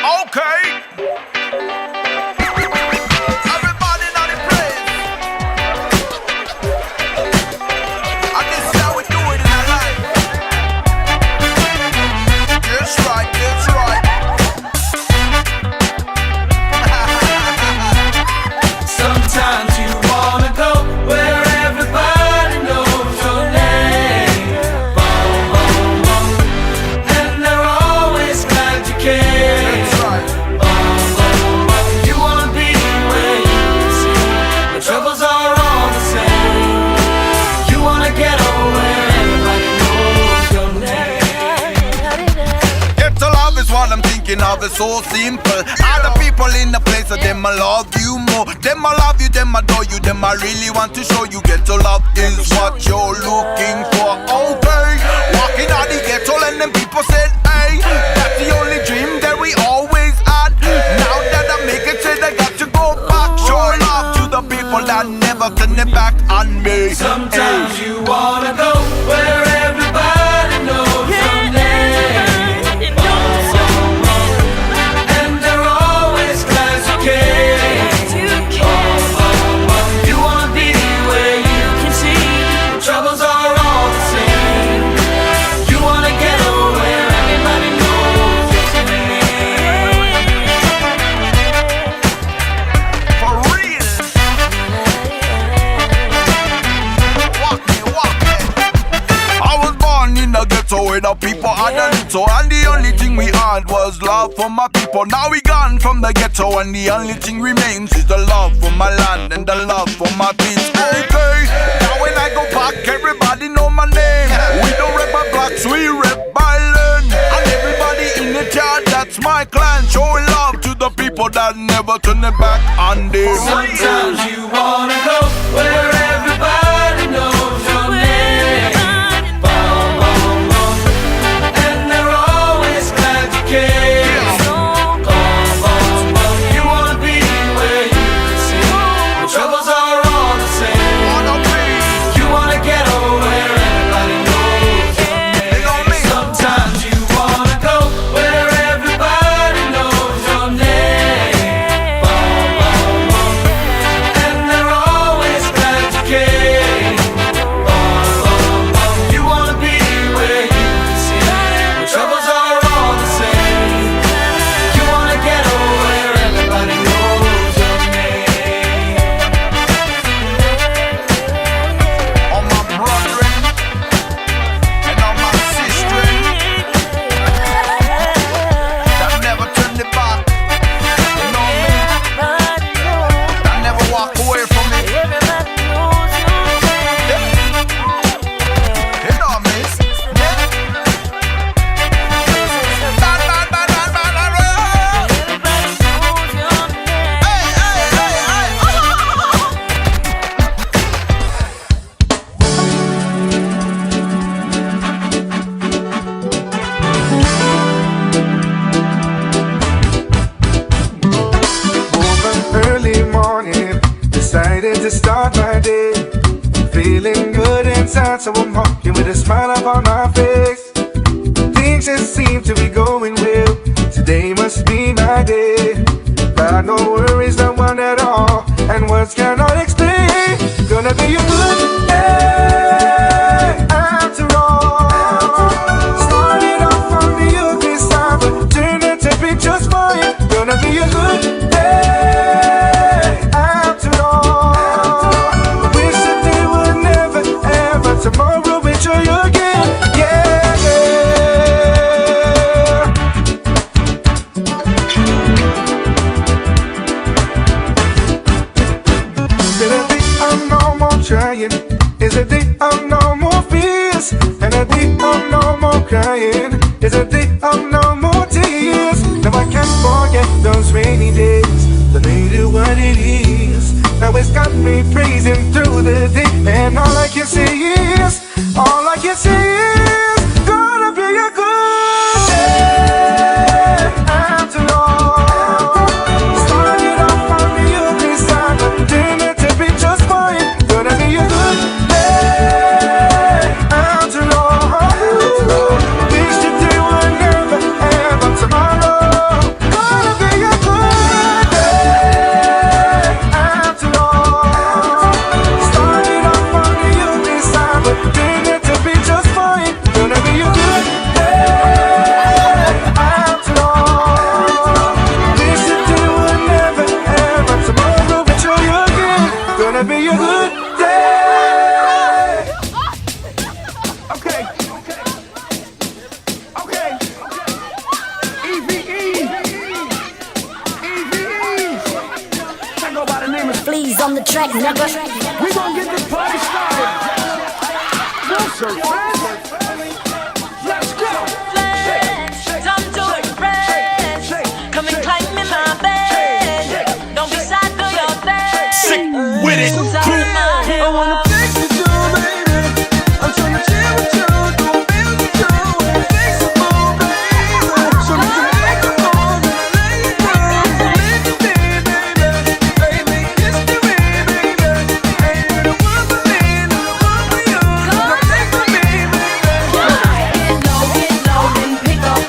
Okay. Everybody now the place. And this is how we do it in our life. That's right, that's right. Sometimes you wanna go where everybody knows your name. Boom, boom, boom. And they're always glad you came. That's right. Boom, boom, boom. You wanna be where you can see the troubles are all the same. You wanna get where everybody knows your name. Get to love is what I'm thinking of, it's so simple. All the people in the place, so them I love you more. Them I love you, them I adore you, them I really want to show you. Get to love is what you're looking for. Okay, walking out the ghetto and them people said, hey, that's the only dream that we always had. Now that I make it, said I got to go back. Show love to the people that never turn their back on me. Sometimes you wanna go where everybody knows your name. And they're always glad you came. You wanna be where you can see the troubles are all the same. You wanna get where everybody knows your name. For real. Walk me, walk me. I was born in the ghetto where the people had a little, and the only thing we had was love for my people. Now we gone from the ghetto, and the only thing remains is the love for my land and the love for my peace. Okay, now when I go back, everybody know my name. We don't rep by blacks, we rep by land. And everybody in the chat, that's my clan. Showing love to the people that never turn their back on them. Sometimes you wanna go where everybody knows your name. Boom, boom, boom. And they're always glad you came. Boom, boom, boom. You wanna be where you can see the troubles are all the same. You wanna get where everybody knows your name. Sometimes you wanna go where everybody knows your name. Boom, boom, boom. And they're always glad you came. Boom, boom, boom. You wanna be where you can see the troubles are all the same. You wanna get where everybody knows your name. All my brethren and all my sisters that never turned their back, you know me, that never walk away from me. You know me. Hey, hey, hey, hey. Woke up early morning, decided to start my day. Feeling good inside, so I'm walking with a smile upon my face. Things just seem to be going well. Today must be my day. Got no worries, no one at all, and words cannot explain. Gonna be a good day after all. Started off on the ugly side, but turned out to be just fine. Gonna be a good day after all. Wish that they would never ever tomorrow with you again. Yeah, yeah. Is it a day of no more trying? Is it a day of no more fears? And a day of no more crying? Is it a day of no more tears? Now I can't forget those rainy days. The made it what it is. Now it's got me praising through the day, and all I can say is, all I can say is, gonna be a good day after all. Started off on the ugly side, but turned out to be just fine. Gonna be a good day after all. Wish that they were never ever tomorrow. the track, nigga. We gon' get this party started. Yes, sir, let's go. Time to express. Come and climb in my bed. Don't be shy, feel your best. Sick with it. I wanna fix it, you, baby. I'm tryna chill with you, do a feel with you. Fix it, baby. So we can make it more than I lay it down. So let me be, baby. Baby, kiss me, baby. Ain't it a one for me, not a one for you. Come take with me, baby. Get low, then pick up.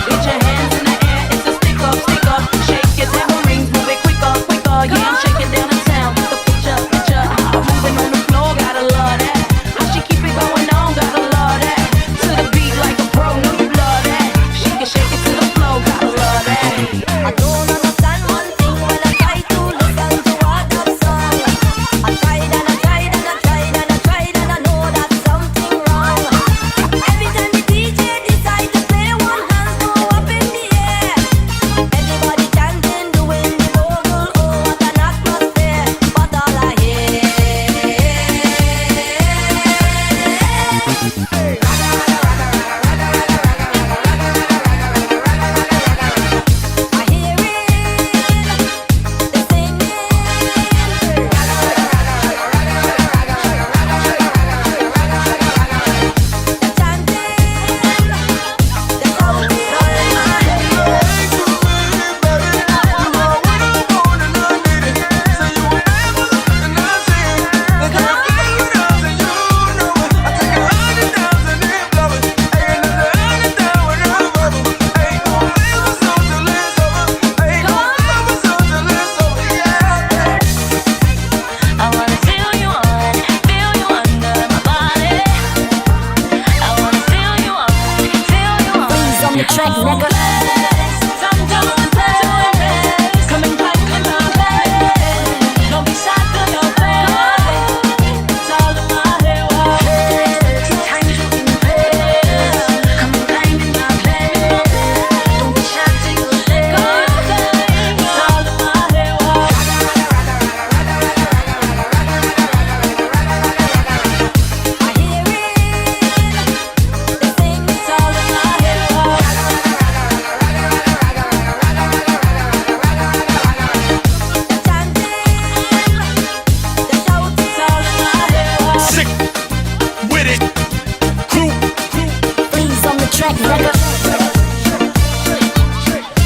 Get your hands in the air, it's a stick up. Shake your tamarines, move it quicker. Yeah, I'm shaking down the town. The picture. I'm moving on the floor, gotta love that. How she keep it going on, gotta love that. To the beat like a pro, know you love that. She can shake it to the flow, gotta love that. I don't understand one thing when I try to listen to what that song. I tried and I tried and I tried and I tried and I know that something wrong. Every time the DJ decide to play, one hand go up in the air. Everybody chanting, doing the vocal, oh what an atmosphere. But all I hear I wanna feel you under my body. I wanna feel you Please on the track, nigga. Time to impress. Come and climb in my bed. Don't be shy, feel your best. It's all in my head. Time to impress. Come and climb in my bed. Don't be shy, feel your best. It's all in my head. Sick with it. Crew. Please on the track, nigga. Sick with it.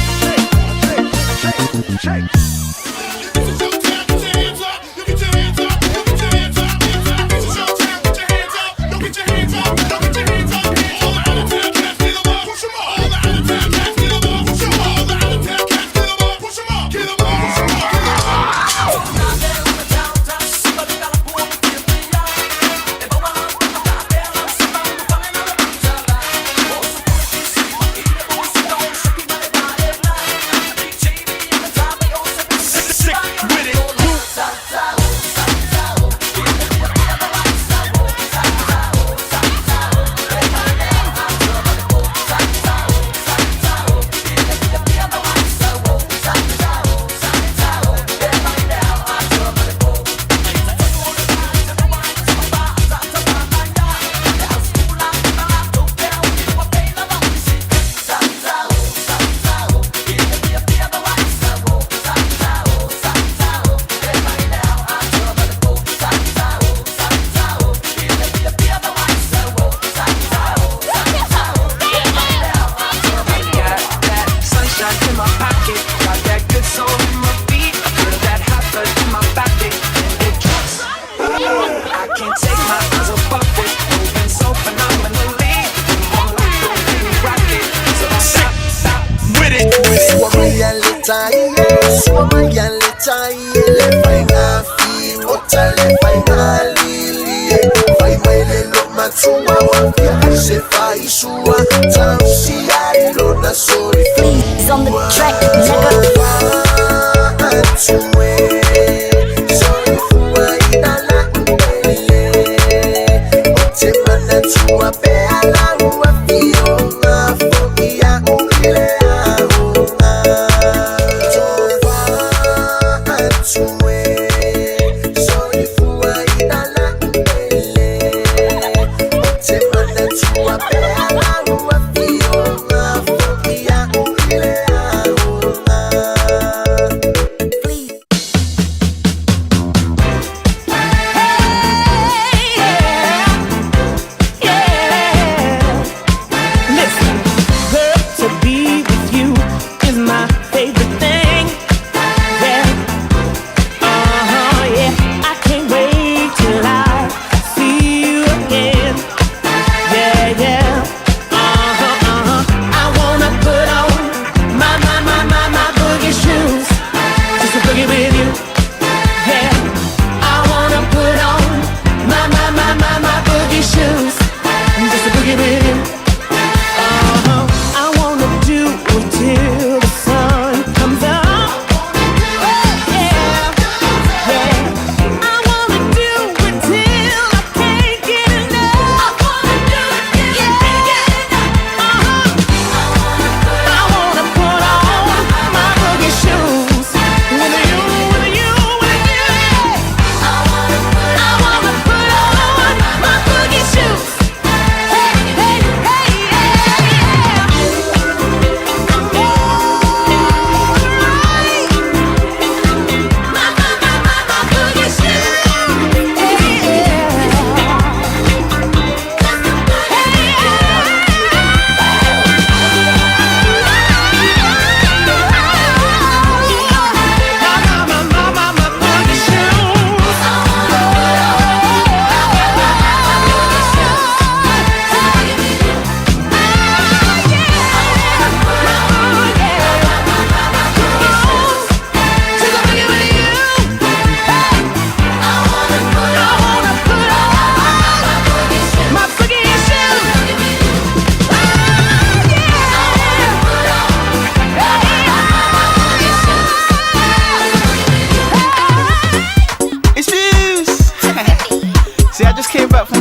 Please on the track, nigga.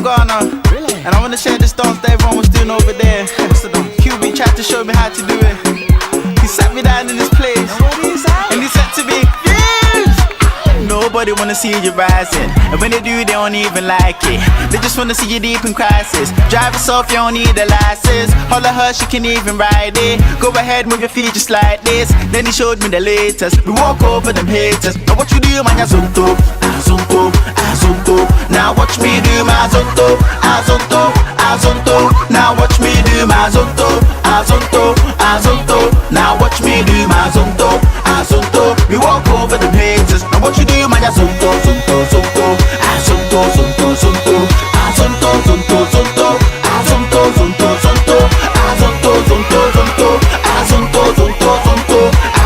Ghana. Really? And I wanna share this dance that everyone was doing over there. QB tried to show me how to do it. He sat me down in this place, and he said to me, nobody wanna see you rising, and when they do, they don't even like it. They just wanna see you deep in crisis. Drive yourself, you don't need a license. Holler her, she can even ride it. Go ahead, move your feet just like this. Then he showed me the latest. We walk over them haters. Now what you do, man, azonto, azonto, azonto. Now watch me do my azonto, azonto, azonto. Now watch me do my azonto, azonto, azonto. Now watch me do my azonto, azonto. We walk over them haters. Now what you do, man, azonto, zonto, zonto, azonto, zonto, zonto, azonto, zonto, zonto, azonto, zonto, zonto, azonto, zonto, zonto, azonto, zonto, zonto,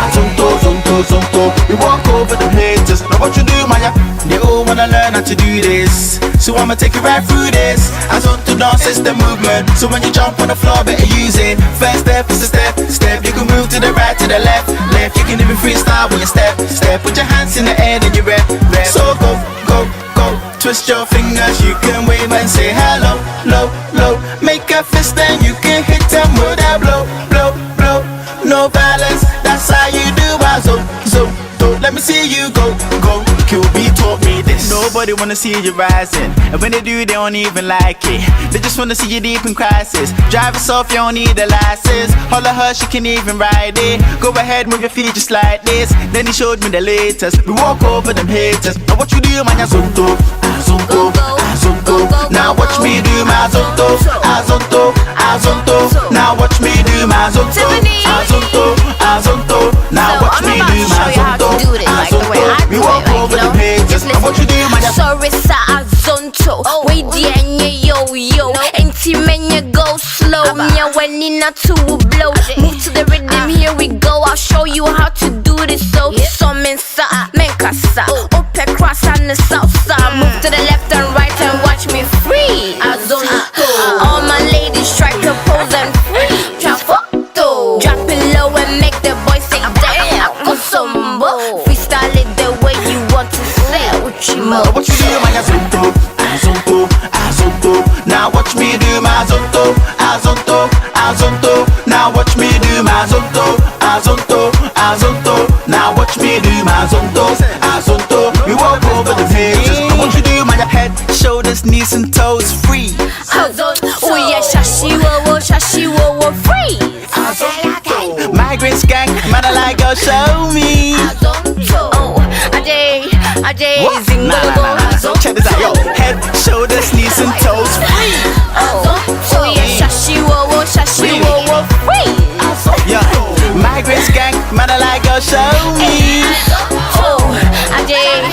azonto, zonto, zonto. We walk over them haters. Now what you do, man? They all wanna learn how to do this, so I'ma take you right through this. Azonto dance is the movement, so when you jump on the floor, better use it. First step is a step, step. You can move to the right, to the left, left. You can even freestyle when you step, step. Put your hands in the air, then you rap, rap. So go, go, go. Twist your fingers, you can wave and say hello, low, low. Make a fist, then you can hit them with that blow, blow, blow. No violence, that's how you do. Azonto. Let me see you go, go. QB taught me this. Nobody wanna see you rising, and when they do, they don't even like it. They just wanna see you deep in crisis. Drive yourself, you don't need a license. Holler her, she can even ride it. Go ahead, move your feet just like this. Then he showed me the latest. We walk over them haters. Now what you do, man, azonto, azonto, azonto. Now watch me do my azonto, azonto, azonto. Now watch me do my azonto, azonto, azonto. Now watch me do my azonto, azonto. We walk over them haters. Now what you do, man? Sorry, sa azonto. Wait, the yo yo. Ain't men you go slow. Me when in a two blow. Move to the rhythm, here we go. I'll show you how to do this. So, some sa, men kasa. Up across on the south side. Move to the left and right and watch me free. Azonto. All my ladies try to pose and free. Trafoto. Drop it low and make the boys say damn. Kosombo. Freestyle it the way you want to say. Uchimo. What you do, man? Azonto, azonto, azonto. Now watch me do my azonto, azonto, azonto. Now watch me do my azonto, azonto, azonto. Now watch me do my azonto, azonto. We walk over the pages. Now what you do, man? Head, shoulders, knees and toes free. Azonto. Oh yeah, shashi wo wo free. Azonto. Migrants gang, man, I like go show me. Azonto. Oh, Ajay, What? zingo. Check this out, yo. Head, shoulders, knees and toes free. Oh yeah, shashi wo wo free. Yeah, migrants gang, man, I like go show me. Oh, Ajay,